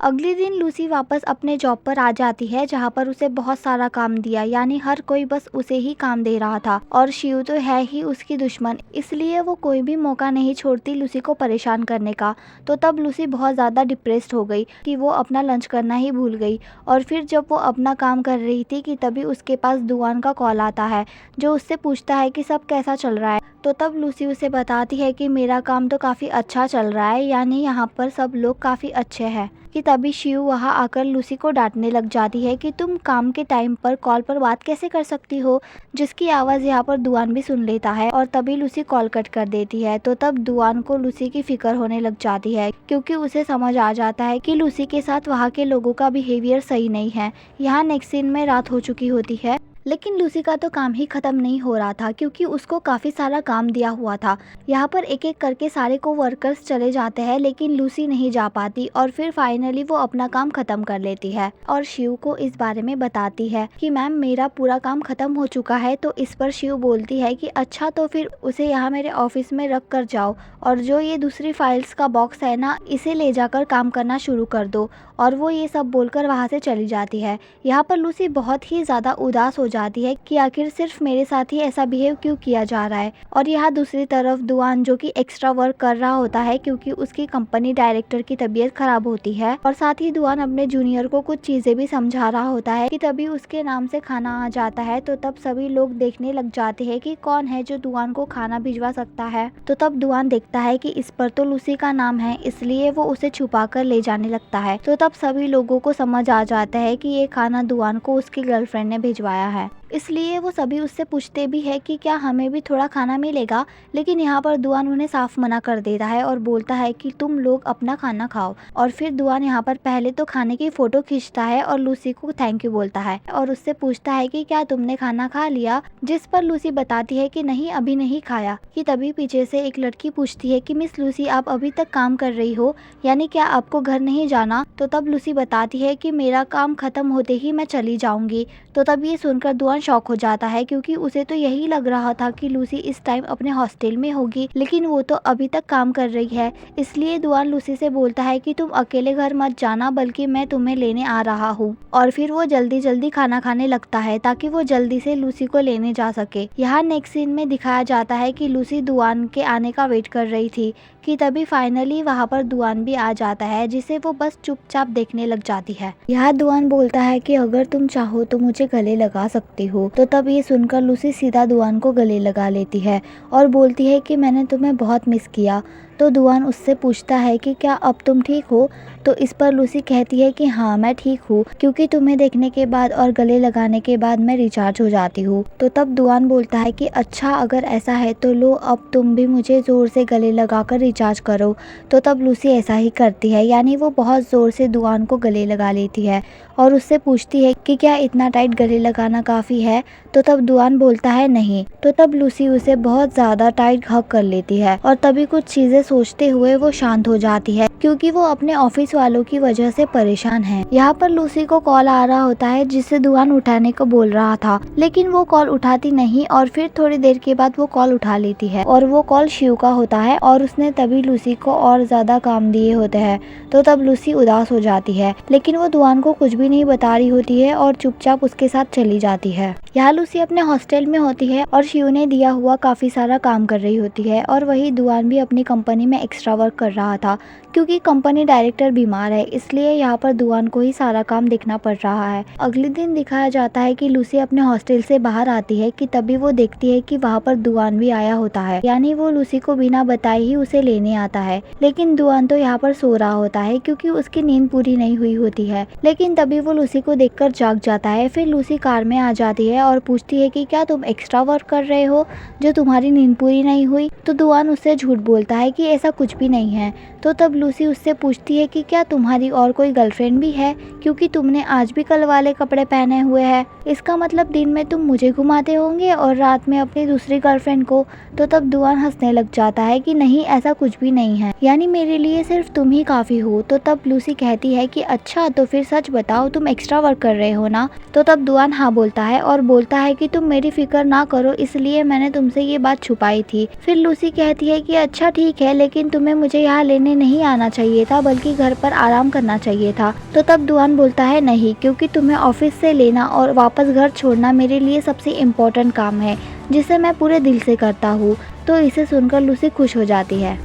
अगले दिन लूसी वापस अपने जॉब पर आ जाती है जहाँ पर उसे बहुत सारा काम दिया, यानी हर कोई बस उसे ही काम दे रहा था और शिव तो है ही उसकी दुश्मन, इसलिए वो कोई भी मौका नहीं छोड़ती लूसी को परेशान करने का। तो तब लूसी बहुत ज़्यादा डिप्रेस्ड हो गई कि वो अपना लंच करना ही भूल गई। और फिर जब वो अपना काम कर रही थी कि तभी उसके पास दुआन का कॉल आता है जो उससे पूछता है कि सब कैसा चल रहा है। तो तब लूसी उसे बताती है कि मेरा काम तो काफ़ी अच्छा चल रहा है, यानी यहाँ पर सब लोग काफ़ी अच्छे हैं। कि तभी शिव वहाँ आकर लूसी को डांटने लग जाती है कि तुम काम के टाइम पर कॉल पर बात कैसे कर सकती हो, जिसकी आवाज़ यहाँ पर दुआन भी सुन लेता है और तभी लूसी कॉल कट कर देती है। तो तब दुआन को लूसी की फिक्र होने लग जाती है क्योंकि उसे समझ आ जाता है कि लूसी के साथ वहाँ के लोगों का बिहेवियर सही नहीं है। यहाँ नेक्स्ट सीन में रात हो चुकी होती है, लेकिन लूसी का तो काम ही ख़त्म नहीं हो रहा था क्योंकि उसको काफ़ी सारा काम दिया हुआ था। यहाँ पर एक एक करके सारे को वर्कर्स चले जाते हैं लेकिन लूसी नहीं जा पाती और फिर फाइनली वो अपना काम ख़त्म कर लेती है और शिव को इस बारे में बताती है कि मैम मेरा पूरा काम ख़त्म हो चुका है। तो इस पर शिव बोलती है कि अच्छा तो फिर उसे यहाँ मेरे ऑफिस में रख कर जाओ और जो ये दूसरी फाइल्स का बॉक्स है ना, इसे ले जाकर काम करना शुरू कर दो। और वो ये सब बोलकर वहाँ से चली जाती है। यहाँ पर लूसी बहुत ही ज़्यादा उदास हो जाती है कि आखिर सिर्फ मेरे साथ ही ऐसा बिहेव क्यों किया जा रहा है। और यहाँ दूसरी तरफ दुआन जो कि एक्स्ट्रा वर्क कर रहा होता है क्योंकि उसकी कंपनी डायरेक्टर की तबीयत खराब होती है और साथ ही दुआन अपने जूनियर को कुछ चीज़ें भी समझा रहा होता है कि तभी उसके नाम से खाना आ जाता है। तो तब सभी लोग देखने लग जाते हैं कि कौन है जो दुआन को खाना भिजवा सकता है। तो तब दुआन देखता है कि इस पर तो लूसी का नाम है, इसलिए वो उसे छुपा कर ले जाने लगता है। तो तब सभी लोगों को समझ आ जाता है कि ये खाना दुआन को उसकी गर्लफ्रेंड ने भिजवाया है, इसलिए वो सभी उससे पूछते भी है कि क्या हमें भी थोड़ा खाना मिलेगा। लेकिन यहाँ पर दुआन उन्हें साफ मना कर देता है और बोलता है कि तुम लोग अपना खाना खाओ। और फिर दुआन यहाँ पर पहले तो खाने की फ़ोटो खींचता है और लूसी को थैंक यू बोलता है और उससे पूछता है कि क्या तुमने खाना खा लिया, जिस पर लूसी बताती है कि नहीं अभी नहीं खाया। कि तभी पीछे से एक लड़की पूछती है कि मिस लूसी आप अभी तक काम कर रही हो, यानी क्या आपको घर नहीं जाना। तो तब लूसी बताती है कि मेरा काम ख़त्म होते ही मैं चली जाऊँगी। तो तब ये सुनकर दुआन शॉक हो जाता है क्योंकि उसे तो यही लग रहा था कि लूसी इस टाइम अपने हॉस्टल में होगी, लेकिन वो तो अभी तक काम कर रही है। इसलिए दुआन लूसी से बोलता है कि तुम अकेले घर मत जाना, बल्कि मैं तुम्हें लेने आ रहा हूँ। और फिर वो जल्दी जल्दी खाना खाने लगता है ताकि वो जल्दी से लूसी को लेने जा सके। यहाँ नेक्स्ट सीन में दिखाया जाता है कि लूसी दुआन के आने का वेट कर रही थी कि तभी फाइनली वहाँ पर दुआन भी आ जाता है, जिसे वो बस चुपचाप देखने लग जाती है। यहाँ दुआन बोलता है कि अगर तुम चाहो तो मुझे गले लगा सकती हो। तो तब ये सुनकर लूसी सीधा दुआन को गले लगा लेती है और बोलती है कि मैंने तुम्हें बहुत मिस किया। तो दुआन उससे पूछता है कि क्या अब तुम ठीक हो। तो इस पर लूसी कहती है कि हाँ मैं ठीक हूँ, क्योंकि तुम्हें देखने के बाद और गले लगाने के बाद मैं रिचार्ज हो जाती हूँ। तो तब दुआन बोलता है कि अच्छा अगर ऐसा है तो लो अब तुम भी मुझे ज़ोर से गले लगाकर रिचार्ज करो। तो तब लूसी ऐसा ही करती है, यानी वो बहुत ज़ोर से दुआन को गले लगा लेती है और उससे पूछती है कि क्या इतना टाइट गले लगाना काफ़ी है। तो तब दुआन बोलता है नहीं। तो तब लूसी उसे बहुत ज़्यादा टाइट हग कर लेती है और तभी कुछ चीज़ें सोचते हुए वो शांत हो जाती है क्योंकि वो अपने ऑफिस वालों की वजह से परेशान है। यहाँ पर लूसी को कॉल आ रहा होता है जिससे दुआन उठाने को बोल रहा था, लेकिन वो कॉल उठाती नहीं और फिर थोड़ी देर के बाद वो कॉल उठा लेती है और वो कॉल शिव का होता है और उसने तभी लूसी को और ज़्यादा काम दिए होते हैं। तो तब लूसी उदास हो जाती है, लेकिन वो दुआन को कुछ भी नहीं बता रही होती है और चुपचाप उसके साथ चली जाती है। यहाँ लूसी अपने हॉस्टल में होती है और शिव ने दिया हुआ काफ़ी सारा काम कर रही होती है और वही दुआन भी अपनी कंपनी में एक्स्ट्रा वर्क कर रहा था क्योंकि कंपनी डायरेक्टर बीमार है, इसलिए यहाँ पर दुआन को ही सारा काम देखना पड़ रहा है। अगले दिन दिखाया जाता है कि लूसी अपने हॉस्टल से बाहर आती है कि तभी वो देखती है कि वहाँ पर दुआन भी आया होता है, यानी वो लूसी को बिना बताए ही उसे लेने आता है। लेकिन दुआन तो यहाँ पर सो रहा होता है क्योंकि उसकी नींद पूरी नहीं हुई होती है। लेकिन तभी वो लूसी को देखकर जाग जाता है। फिर लूसी कार में आ जाती है और पूछती है कि क्या तुम एक्स्ट्रा वर्क कर रहे हो जो तुम्हारी नींद पूरी नहीं हुई। तो दुआन उससे झूठ बोलता है कि ऐसा कुछ भी नहीं है। तो तब लूसी उससे पूछती है कि क्या तुम्हारी और कोई गर्लफ्रेंड भी है, क्योंकि तुमने आज भी कल वाले कपड़े पहने हुए हैं। इसका मतलब दिन में तुम मुझे घुमाते होंगे और रात में अपनी दूसरी गर्लफ्रेंड को। तो तब दुआन हंसने लग जाता है कि नहीं, ऐसा कुछ भी नहीं है, यानी मेरे लिए सिर्फ तुम ही काफ़ी हो। तो तब लूसी कहती है कि अच्छा, तो फिर सच बताओ, तुम एक्स्ट्रा वर्क कर रहे हो ना। तो तब दुआन हाँ बोलता है और बोलता है कि तुम मेरी फिक्र ना करो, इसलिए मैंने तुमसे ये बात छुपाई थी। फिर लूसी कहती है कि अच्छा ठीक है, लेकिन तुम्हें मुझे यहाँ लेने नहीं आना चाहिए था, बल्कि घर पर आराम करना चाहिए था। तो तब दुआन बोलता है नहीं, क्योंकि तुम्हें ऑफिस से लेना और वापस घर छोड़ना मेरे लिए सबसे इम्पोर्टेंट काम है, जिसे मैं पूरे दिल से करता हूँ। तो इसे सुनकर लूसी खुश हो जाती है।